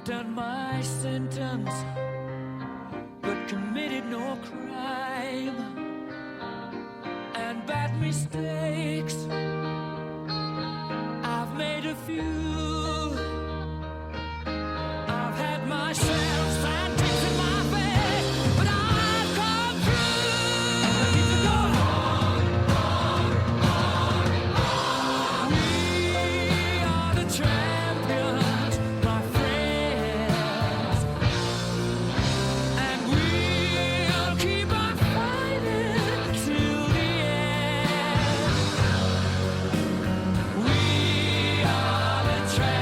served out my sentence, but committed no crime. And bad mistakes, I've made a few. I've had my share of sad ticks in my face, but I've come through. I keep it going on. We are the champions, my friends, and we'll keep on fighting till the end. We are the champions.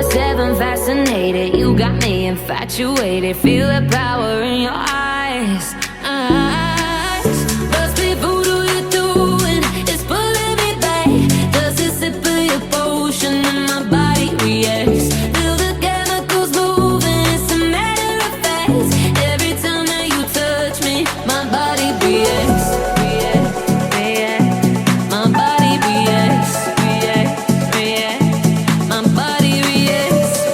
24/7 fascinated. You got me infatuated. Feel the power in your eyes. Must be voodoo you're doing. It's pulling me back. Does a sip of your potion and my body reacts? Feel the chemicals moving. It's a matter of fact. Every time that you touch me, my body reacts. My body reacts. My body reacts. My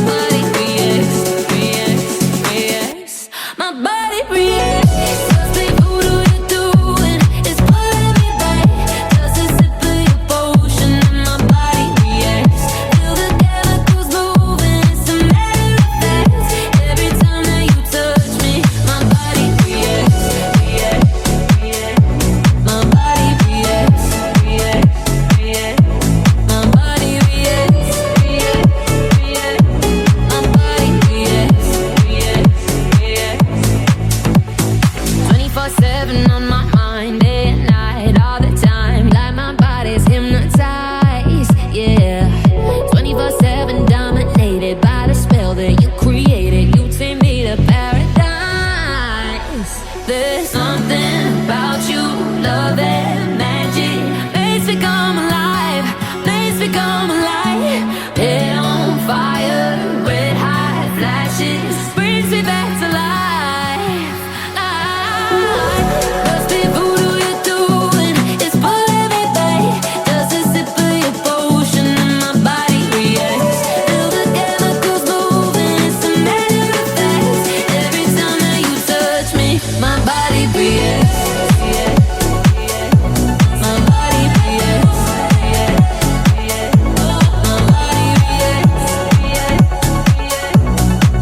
body reacts. My body reacts. Must be voodoo you're doing. It's pulling me back. Just a sip of your potion and my body reacts. Feel the chemicals moving. It's a matter of fact. Every time that you touch me, my body reacts. My body reacts. My body reacts. My body reacts. 24/7 on my mind, day and night, all the time. Like my body's hypnotized, yeah. 24/7 dominated by the spell that you created. You take me to paradise. There's something about you, love and magic. Makes me come alive, makes me come alive. Head on fire, red hot flashes, brings me back to life. Must be voodoo you're doing. It's pulling me back. Just a sip of your potion and my body reacts. Feel the chemicals moving. It's a matter of fact. Every time that you touch me, my body reacts. My body reacts. My body reacts.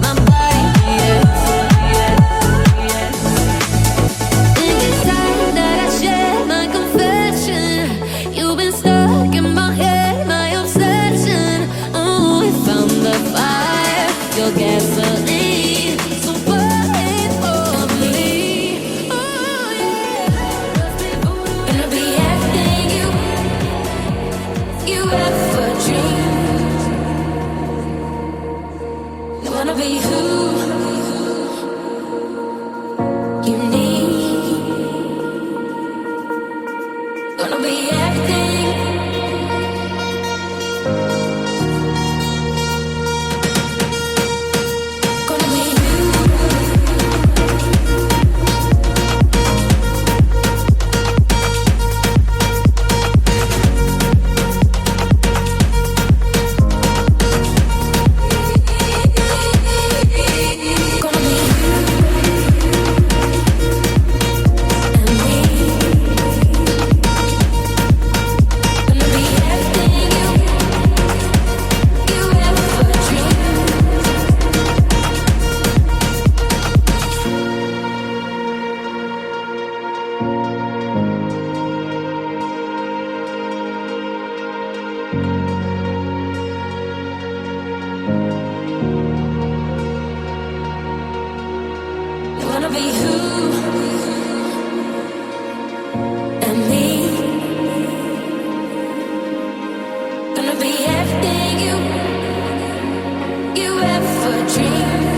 My body reacts. Think it's time that I share my confession. You've been stuck in my head, my obsession. Oh, we found the fire, your gasoline. So wait for me. Oh yeah. Gonna be everything you ever dreamed. Wanna be who you need. Gonna be everything. Gonna be you. Gonna be you and me. Gonna be everything you ever dreamed. Wanna be who and me. Gonna be everything you ever dreamed.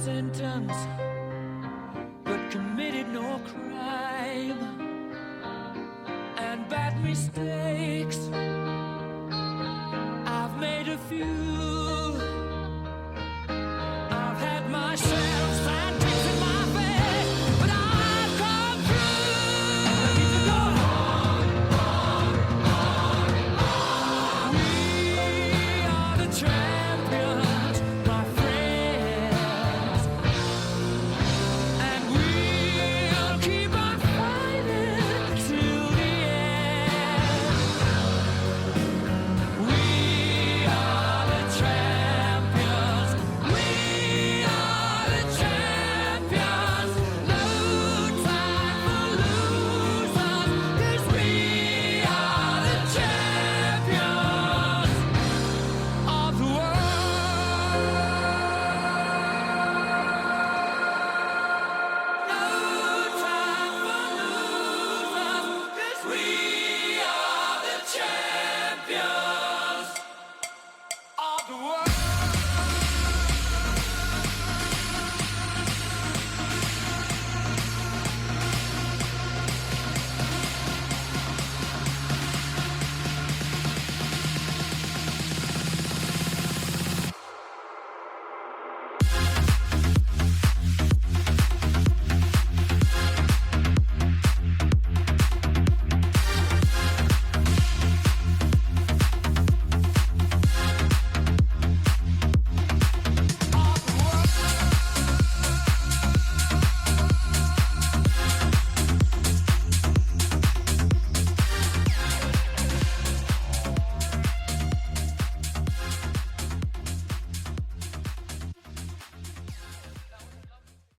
sentence, but committed no crime. And bad mistakes, I've made a few. I've had myself signed in my bed, but I've come through. Keep it going. We are the champions, my friends, and we'll keep on fighting till the end. We are the champions. We are the champions. No time for losers, 'cause we are the champions of the world. No time for losers, 'cause we are the champions.